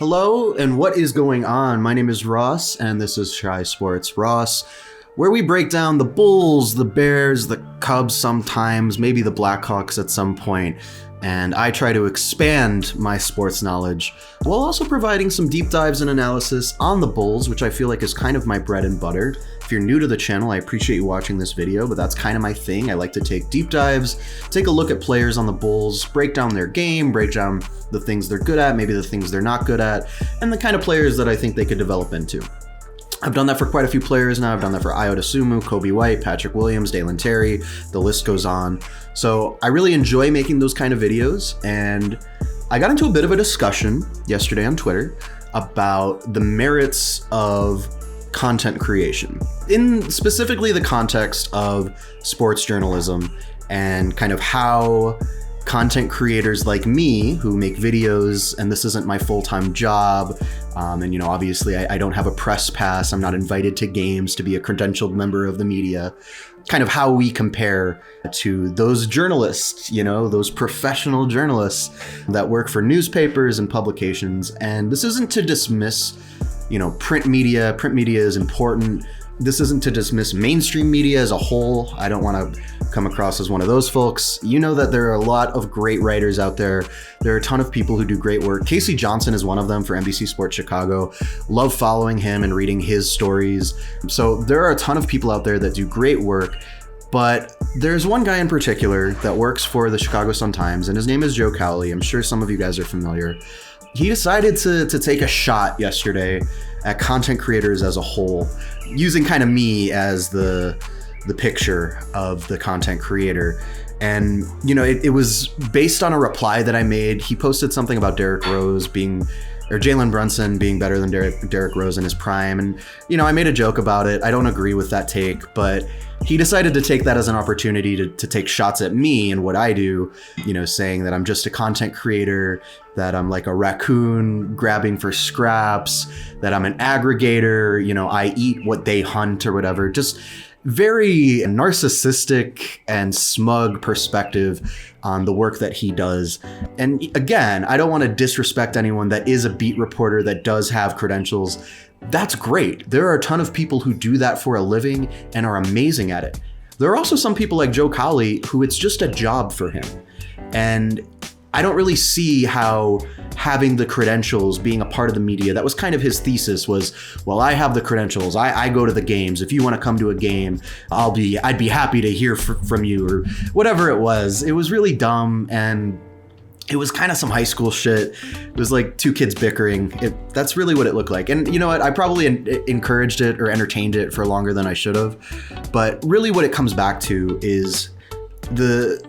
Hello, and what is going on? My name is Ross, and this is Shy Sports Ross, where we break down the Bulls, the Bears, the Cubs sometimes, maybe the Blackhawks at some point, and I try to expand my sports knowledge while also providing some deep dives and analysis on the Bulls, which I feel like is kind of my bread and butter. If you're new to the channel, I appreciate you watching this video, but that's kind of my thing. I like to take deep dives, take a look at players on the Bulls, break down their game, break down the things they're good at, maybe the things they're not good at, and the kind of players that I think they could develop into. I've done that for quite a few players now. I've done that for Ayo Dosunmu, Kobe White, Patrick Williams, Dalen Terry, the list goes on. So I really enjoy making those kind of videos, and I got into a bit of a discussion yesterday on Twitter about the merits of content creation, in specifically the context of sports journalism and kind of how content creators like me who make videos, and this isn't my full-time job, and obviously I don't have a press pass, I'm not invited to games to be a credentialed member of the media, kind of how we compare to those journalists, those professional journalists that work for newspapers and publications. And this isn't to dismiss print media. Print media is important. This isn't to dismiss mainstream media as a whole. I don't want to come across as one of those folks. You know that there are a lot of great writers out there. There are a ton of people who do great work. Casey Johnson is one of them for NBC Sports Chicago. Love following him and reading his stories. So there are a ton of people out there that do great work. But there's one guy in particular that works for the Chicago Sun-Times, and his name is Joe Cowley. I'm sure some of you guys are familiar. He decided to take a shot yesterday at content creators as a whole, using kind of me as the picture of the content creator. And, it was based on a reply that I made. He posted something about Jalen Brunson being better than Derrick Rose in his prime. And, I made a joke about it. I don't agree with that take, but he decided to take that as an opportunity to take shots at me and what I do, saying that I'm just a content creator, that I'm like a raccoon grabbing for scraps, that I'm an aggregator, I eat what they hunt or whatever. Just very narcissistic and smug perspective on the work that he does. And again, I don't want to disrespect anyone that is a beat reporter that does have credentials. That's great. There are a ton of people who do that for a living and are amazing at it. There are also some people like Joe Cowley who it's just a job for him. And I don't really see how having the credentials, being a part of the media, that was kind of his thesis was, well, I have the credentials, I go to the games. If you want to come to a game, I'd be happy to hear from you, or whatever it was. It was really dumb, and it was kind of some high school shit. It was like two kids bickering. That's really what it looked like. And you know what? I probably encouraged it or entertained it for longer than I should have. But really what it comes back to is the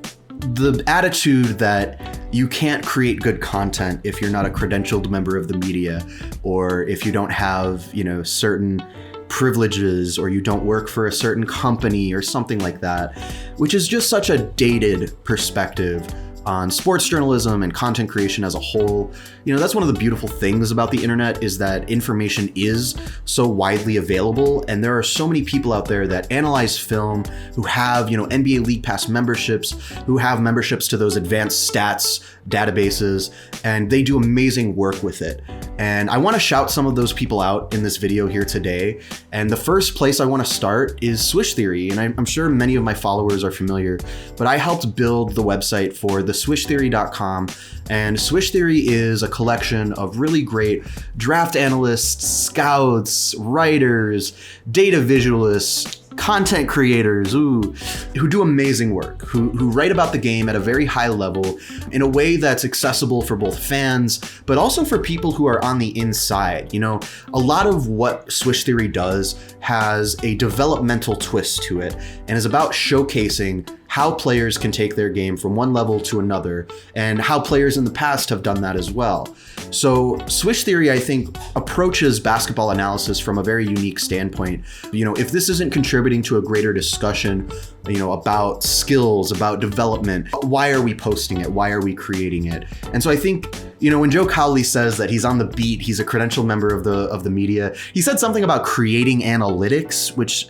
attitude that you can't create good content if you're not a credentialed member of the media, or if you don't have, certain privileges, or you don't work for a certain company or something like that, which is just such a dated perspective on sports journalism and content creation as a whole. That's one of the beautiful things about the internet, is that information is so widely available, and there are so many people out there that analyze film, who have, NBA League Pass memberships, who have memberships to those advanced stats databases, and they do amazing work with it. And I want to shout some of those people out in this video here today. And the first place I want to start is Swish Theory. And I'm sure many of my followers are familiar, but I helped build the website for the swishtheory.com. And Swish Theory is a collection of really great draft analysts, scouts, writers, data visualists, content creators who do amazing work, who write about the game at a very high level in a way that's accessible for both fans, but also for people who are on the inside. A lot of what Swish Theory does has a developmental twist to it and is about showcasing how players can take their game from one level to another, and how players in the past have done that as well. So Swish Theory, I think, approaches basketball analysis from a very unique standpoint. If this isn't contributing to a greater discussion, about skills, about development, why are we posting it? Why are we creating it? And so I think, when Joe Cowley says that he's on the beat, he's a credentialed member of the media, he said something about creating analytics, which,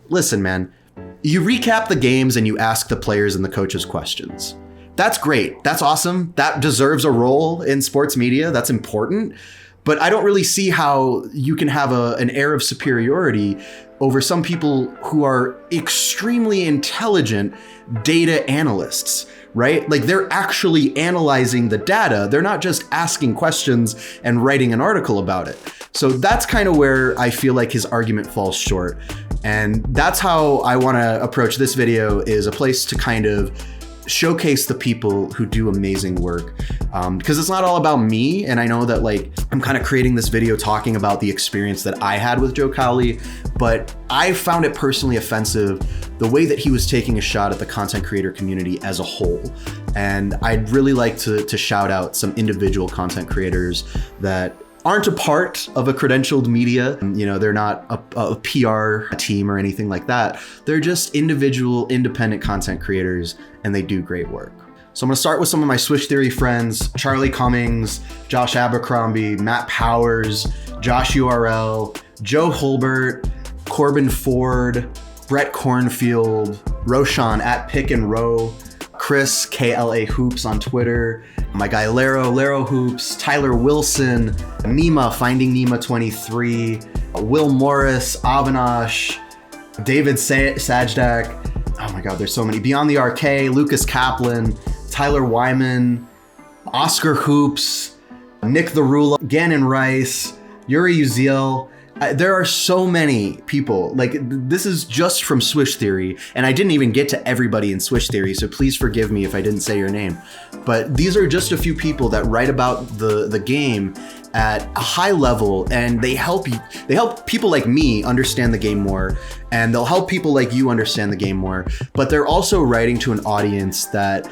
listen, man, you recap the games and you ask the players and the coaches questions. That's great. That's awesome. That deserves a role in sports media. That's important. But I don't really see how you can have an air of superiority over some people who are extremely intelligent data analysts, right? Like they're actually analyzing the data. They're not just asking questions and writing an article about it. So that's kind of where I feel like his argument falls short. And that's how I want to approach this video, is a place to kind of showcase the people who do amazing work, because it's not all about me. And I know that like I'm kind of creating this video talking about the experience that I had with Joe Cowley, but I found it personally offensive the way that he was taking a shot at the content creator community as a whole. And I'd really like to shout out some individual content creators that aren't a part of a credentialed media. You know, they're not a PR team or anything like that. They're just individual independent content creators, and they do great work. So I'm gonna start with some of my Swish Theory friends: Charlie Cummings, Josh Abercrombie, Matt Powers, Josh URL, Joe Holbert, Corbin Ford, Brett Cornfield, Roshan at Pick and Row, Chris KLA Hoops on Twitter, my guy Laro Hoops, Tyler Wilson, Nima Finding Nima 23, Will Morris, Avinash, David Sajdak. Oh my God, there's so many. Beyond the RK, Lucas Kaplan, Tyler Wyman, Oscar Hoops, Nick the Rula, Gannon Rice, Yuri Uziel. There are so many people. Like, this is just from Swish Theory, and I didn't even get to everybody in Swish Theory, so please forgive me if I didn't say your name. But these are just a few people that write about the game at a high level, and they help people like me understand the game more, and they'll help people like you understand the game more. But they're also writing to an audience that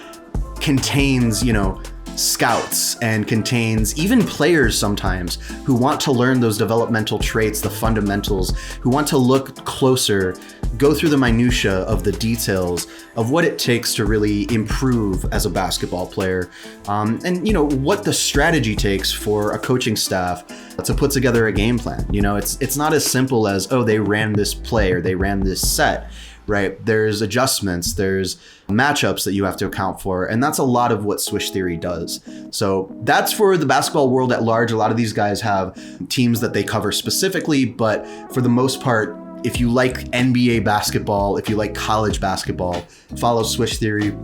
contains, you know, scouts, and contains even players sometimes who want to learn those developmental traits, the fundamentals, who want to look closer, go through the minutia of the details of what it takes to really improve as a basketball player, and you know what the strategy takes for a coaching staff to put together a game plan. You know, it's not as simple as, oh, they ran this play or they ran this set. Right? There's adjustments, there's matchups that you have to account for, and that's a lot of what Swish Theory does. So that's for the basketball world at large. A lot of these guys have teams that they cover specifically, but for the most part, if you like NBA basketball, if you like college basketball, follow Swish Theory.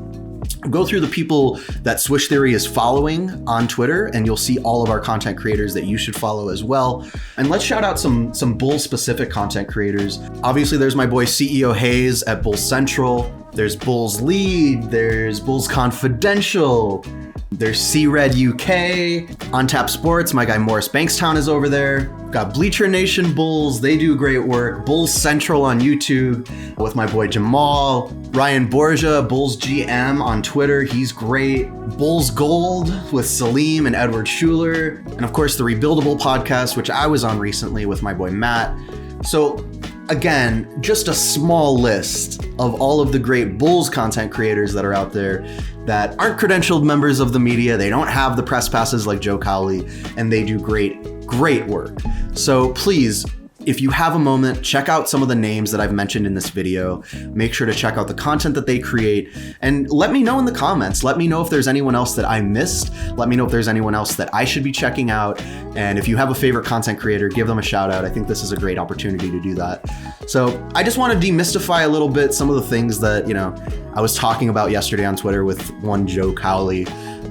Go through the people that Swish Theory is following on Twitter, and you'll see all of our content creators that you should follow as well. And let's shout out some Bulls specific content creators. Obviously, there's my boy CEO Hayes at Bulls Central. There's Bulls Lead. There's Bulls Confidential. There's C-Red UK. On Tap Sports, my guy Morris Bankstown is over there. Got Bleacher Nation Bulls, they do great work. Bulls Central on YouTube with my boy Jamal. Ryan Borgia, Bulls GM on Twitter, he's great. Bulls Gold with Salim and Edward Schuler. And of course the Rebuildable podcast, which I was on recently with my boy Matt. So again, just a small list of all of the great Bulls content creators that are out there that aren't credentialed members of the media. They don't have the press passes like Joe Cowley, and they do great work. So please, if you have a moment, check out some of the names that I've mentioned in this video. Make sure to check out the content that they create, and let me know in the comments. Let me know if there's anyone else that I missed. Let me know if there's anyone else that I should be checking out. And if you have a favorite content creator, give them a shout out. I think this is a great opportunity to do that. So I just want to demystify a little bit some of the things that, you know, I was talking about yesterday on Twitter with one Joe Cowley.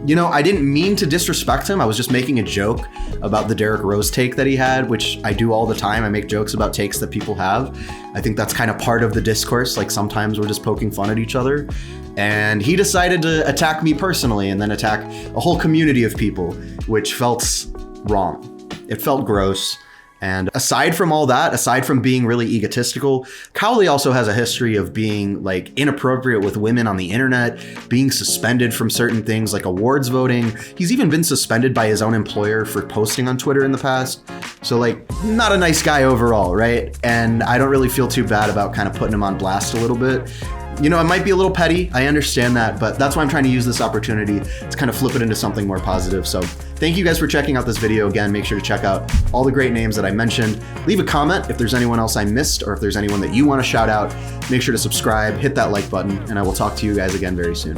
You know, I didn't mean to disrespect him. I was just making a joke about the Derrick Rose take that he had, which I do all the time. I make jokes about takes that people have. I think that's kind of part of the discourse. Like sometimes we're just poking fun at each other. And he decided to attack me personally and then attack a whole community of people, which felt wrong. It felt gross. And aside from all that, aside from being really egotistical, Cowley also has a history of being like inappropriate with women on the internet, being suspended from certain things like awards voting. He's even been suspended by his own employer for posting on Twitter in the past. So like, not a nice guy overall, right? And I don't really feel too bad about kind of putting him on blast a little bit. You know, it might be a little petty, I understand that, but that's why I'm trying to use this opportunity to kind of flip it into something more positive. So thank you guys for checking out this video. Again, make sure to check out all the great names that I mentioned. Leave a comment if there's anyone else I missed, or if there's anyone that you want to shout out. Make sure to subscribe, hit that like button, and I will talk to you guys again very soon.